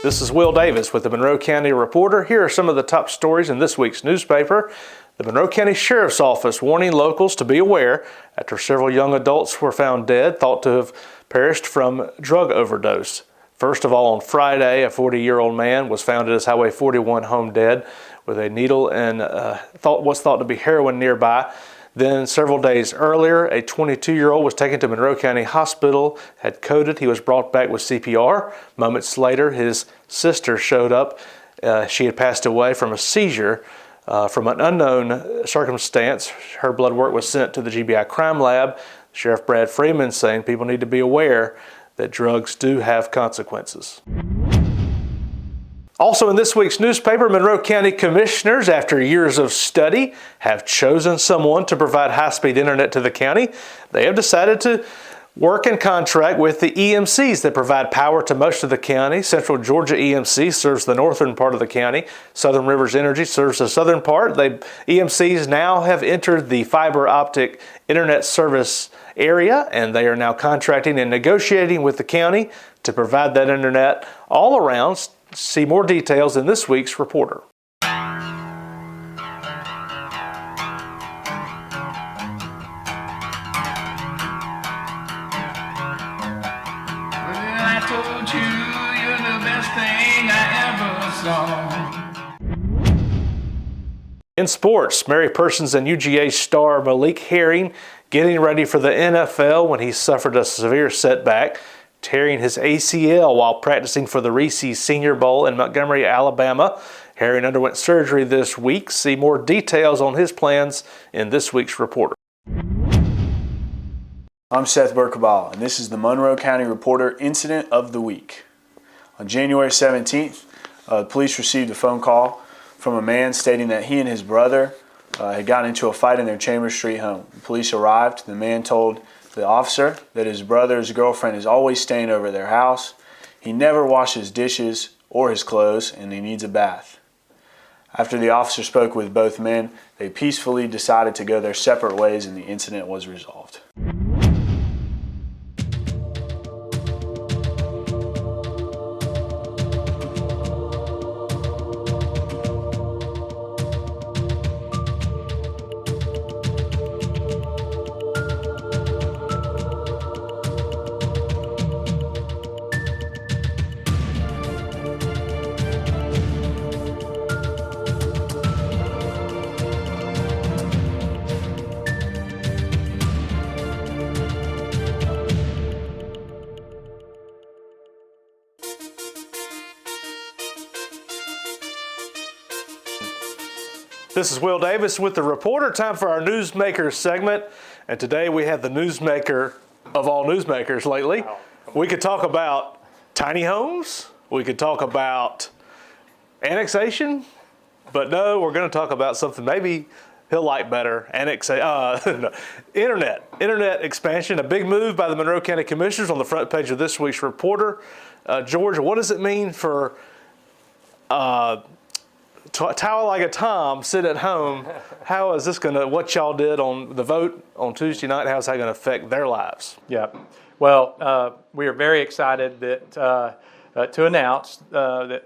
This is Will Davis with the Monroe County Reporter. Here are some of the top stories in this week's newspaper. The Monroe County Sheriff's Office warning locals to be aware after several young adults were found dead, thought to have perished from drug overdose. First of all, on Friday, a 40-year-old man was found at his Highway 41 home dead with a needle and was thought to be heroin nearby. Then several days earlier, a 22-year-old was taken to Monroe County Hospital, had coded. He was brought back with CPR. Moments later, his sister showed up. She had passed away from a seizure. From an unknown circumstance, her blood work was sent to the GBI Crime Lab. Sheriff Brad Freeman saying people need to be aware that drugs do have consequences. Also in this week's newspaper, Monroe County Commissioners, after years of study, have chosen someone to provide high-speed internet to the county. They have decided to work in contract with the EMCs that provide power to most of the county. Central Georgia EMC serves the northern part of the county. Southern Rivers Energy serves the southern part. EMCs now have entered the fiber optic internet service area, and they are now contracting and negotiating with the county to provide that internet all around. See more details in this week's Reporter. I told you you're the best thing I ever saw. In sports, Mary Persons and UGA star Malik Herring getting ready for the NFL when he suffered a severe setback, tearing his ACL while practicing for the Reese's Senior Bowl in Montgomery, Alabama. Herring underwent surgery this week. See more details on his plans in this week's Reporter. I'm Seth Burkabal, and this is the Monroe County Reporter Incident of the Week. On January 17th, the police received a phone call from a man stating that he and his brother had gotten into a fight in their Chambers Street home. The police arrived. The man told the officer that his brother's girlfriend is always staying over their house. He never washes dishes or his clothes, and he needs a bath. After the officer spoke with both men, they peacefully decided to go their separate ways, and the incident was resolved. This is Will Davis with the Reporter. Time for our Newsmaker segment. And today we have the newsmaker of all newsmakers lately. We could talk about tiny homes. We could talk about annexation. But no, we're going to talk about something maybe he'll like better. Internet expansion. A big move by the Monroe County Commissioners on the front page of this week's Reporter. Georgia, what does it mean for Tower like a Tom, sit at home? How is this going to, what y'all did on the vote on Tuesday night, how is that going to affect their lives? Yeah, well, we are very excited that to announce that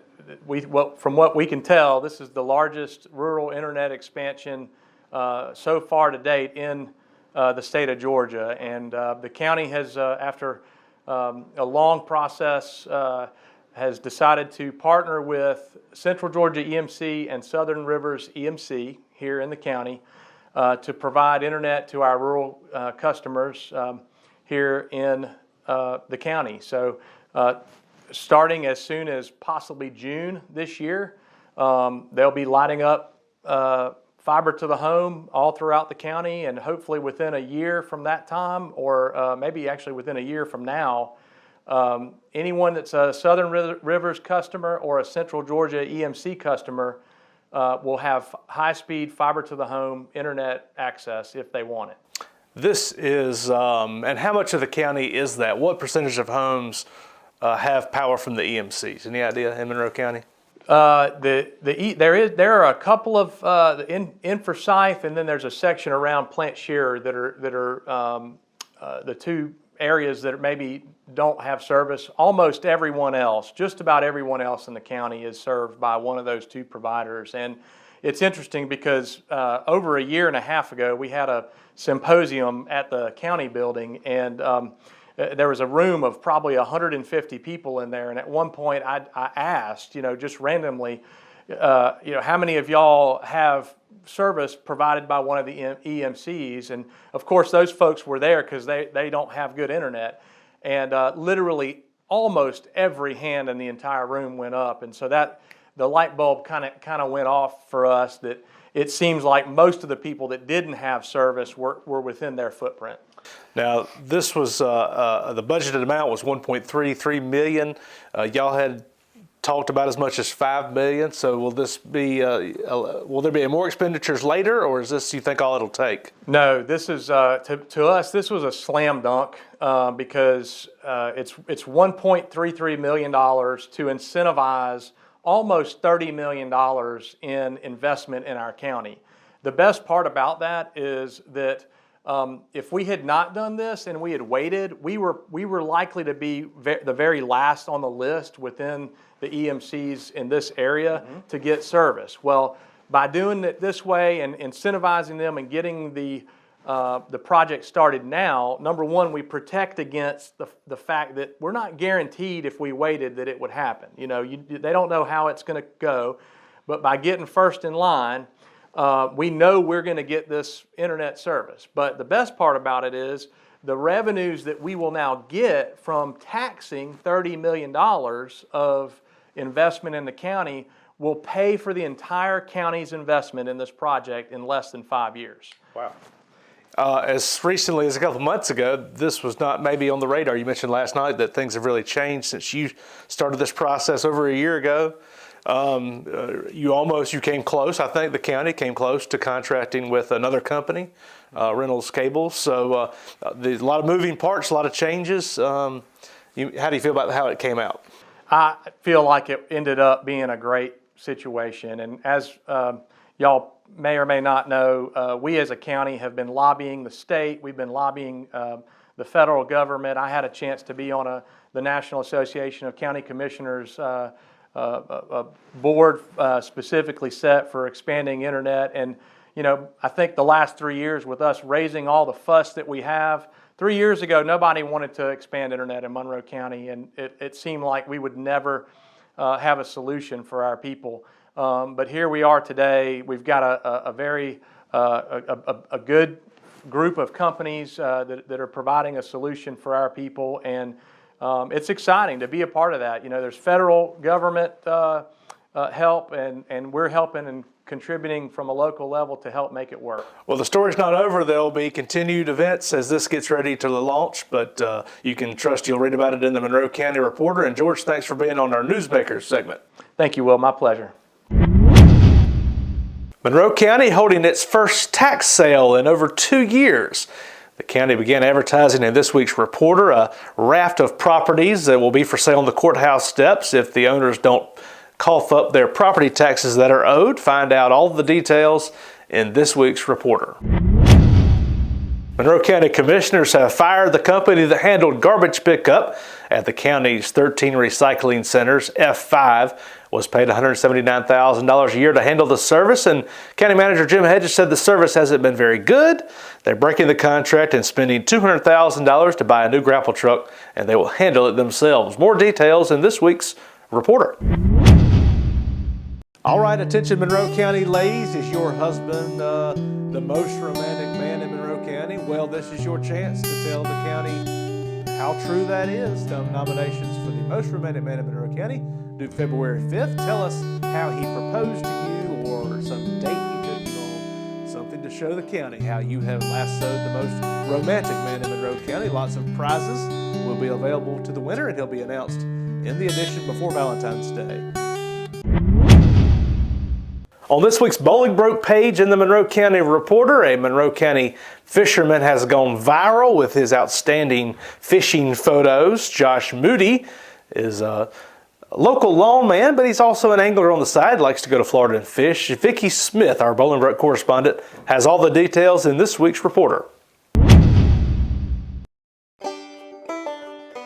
from what we can tell, this is the largest rural internet expansion so far to date in the state of Georgia. And the county has, after a long process, has decided to partner with Central Georgia EMC and Southern Rivers EMC here in the county to provide internet to our rural customers here in the county. So starting as soon as possibly June this year, they'll be lighting up fiber to the home all throughout the county, and hopefully within a year from that time, or maybe actually within a year from now, anyone that's a Southern Rivers customer or a Central Georgia EMC customer will have high-speed fiber-to-the-home internet access if they want it. This is, and how much of the county is that? What percentage of homes have power from the EMCs? Any idea in Monroe County? There are a couple of in Forsyth, and then there's a section around Plant Shearer that are the two areas that maybe don't have service, almost everyone else, just about everyone else in the county is served by one of those two providers. And it's interesting because over a year and a half ago, we had a symposium at the county building, and there was a room of probably 150 people in there. And at one point I asked, just randomly, how many of y'all have service provided by one of the EMCs? And of course those folks were there because they don't have good internet. And literally almost every hand in the entire room went up. And so that the light bulb kind of went off for us that it seems like most of the people that didn't have service were within their footprint. Now, this was the budgeted amount was $1.33 million. Y'all had talked about as much as $5 million. So will this be? Will there be more expenditures later, or is this, you think, all it'll take? No, this is to us. This was a slam dunk because it's $1.33 million to incentivize almost $30 million in investment in our county. The best part about that is that if we had not done this and we had waited, we were likely to be the very last on the list within the EMCs in this area to get service. Well, by doing it this way and incentivizing them and getting the project started now, number one, we protect against the fact that we're not guaranteed if we waited that it would happen. They don't know how it's going to go, but by getting first in line, we know we're going to get this internet service. But the best part about it is the revenues that we will now get from taxing $30 million of investment in the county will pay for the entire county's investment in this project in less than 5 years. Wow. As recently as a couple months ago, this was not maybe on the radar. You mentioned last night that things have really changed since you started this process over a year ago. You came close. I think the county came close to contracting with another company, Reynolds Cable. So there's a lot of moving parts, a lot of changes. How do you feel about how it came out? I feel like it ended up being a great situation. And as y'all may or may not know, we as a county have been lobbying the state. We've been lobbying the federal government. I had a chance to be on the National Association of County Commissioners a board specifically set for expanding internet. And I think the last 3 years with us raising all the fuss that we have, 3 years ago nobody wanted to expand internet in Monroe County, and it seemed like we would never have a solution for our people. But here we are today. We've got a very good group of companies that are providing a solution for our people, and it's exciting to be a part of that. There's federal government help, and we're helping and contributing from a local level to help make it work. Well, the story's not over. There'll be continued events as this gets ready to launch, but you can trust you'll read about it in the Monroe County Reporter. And George, thanks for being on our Newsmaker segment. Thank you, Will. My pleasure. Monroe County holding its first tax sale in over 2 years. The county began advertising in this week's Reporter a raft of properties that will be for sale on the courthouse steps if the owners don't cough up their property taxes that are owed. Find out all the details in this week's Reporter. Monroe County Commissioners have fired the company that handled garbage pickup at the county's 13 recycling centers. F5 was paid $179,000 a year to handle the service, and County Manager Jim Hedges said the service hasn't been very good. They're breaking the contract and spending $200,000 to buy a new grapple truck, and they will handle it themselves. More details in this week's Reporter. All right, attention Monroe County ladies. Is your husband the most romantic man in Monroe County? Well, this is your chance to tell the county how true that is. Nominations for the most romantic man in Monroe County due February 5th. Tell us how he proposed to you or some date he took you on. Something to show the county how you have lassoed the most romantic man in Monroe County. Lots of prizes will be available to the winner, and he'll be announced in the edition before Valentine's Day. On this week's Bowling Broke page in the Monroe County Reporter, a Monroe County fisherman has gone viral with his outstanding fishing photos. Josh Moody is a local lawman, but he's also an angler on the side, likes to go to Florida and fish. Vicki Smith, our Bowling Broke correspondent, has all the details in this week's Reporter.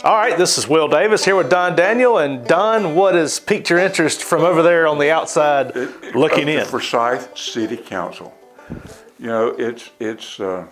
All right, this is Will Davis here with Don Daniel. And Don, what has piqued your interest from over there on the outside looking in? The Forsyth City Council. You know, it's a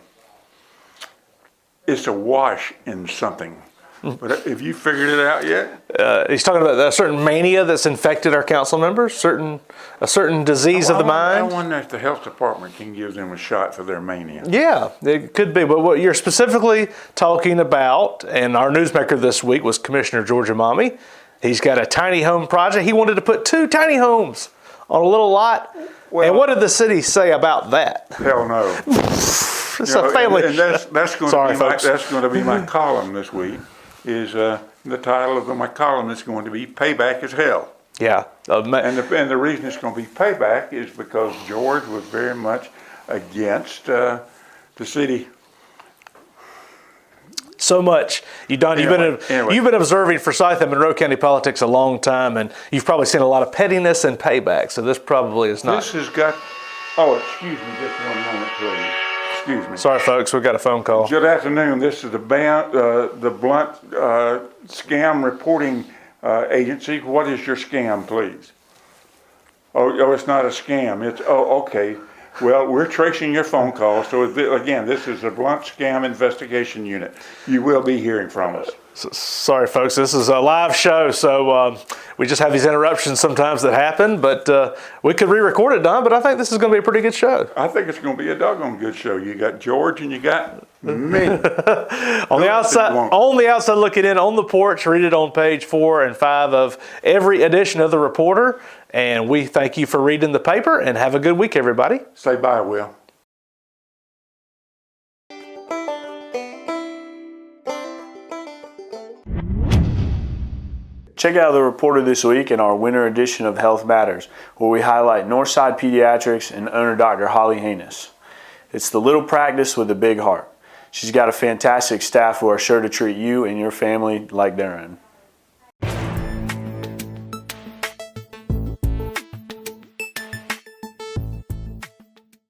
wash in something. But have you figured it out yet? He's talking about a certain mania that's infected our council members, a certain disease of the mind. I wonder if the health department can give them a shot for their mania. Yeah, it could be. But what you're specifically talking about, and our newsmaker this week was Commissioner George Emami. He's got a tiny home project. He wanted to put 2 tiny homes on a little lot. Well, and what did the city say about that? Hell no. It's a family. And that's going to be my column this week. Is the title of my column is going to be Payback as Hell. Yeah. And the reason it's going to be payback is because George was very much against the city. So much. You've been observing Forsyth and Monroe County politics a long time, and you've probably seen a lot of pettiness and payback, so this probably is not. This has got, excuse me just one moment, please. Excuse me. Sorry, folks, we've got a phone call. Good afternoon. This is the Blunt Scam Reporting Agency. What is your scam, please? Oh, it's not a scam. Okay. Well, we're tracing your phone call. So again, this is the Blunt Scam Investigation Unit. You will be hearing from us. Sorry, folks. This is a live show, so we just have these interruptions sometimes that happen. But we could re-record it, Don. But I think this is going to be a pretty good show. I think it's going to be a doggone good show. You got George and you got me. on the outside looking in on the porch. Read it on page 4 and 5 of every edition of the Reporter. And we thank you for reading the paper. And have a good week, everybody. Say bye, Will. Check out the Reporter this week in our winter edition of Health Matters, where we highlight Northside Pediatrics and owner Dr. Holly Haynes. It's the little practice with a big heart. She's got a fantastic staff who are sure to treat you and your family like their own.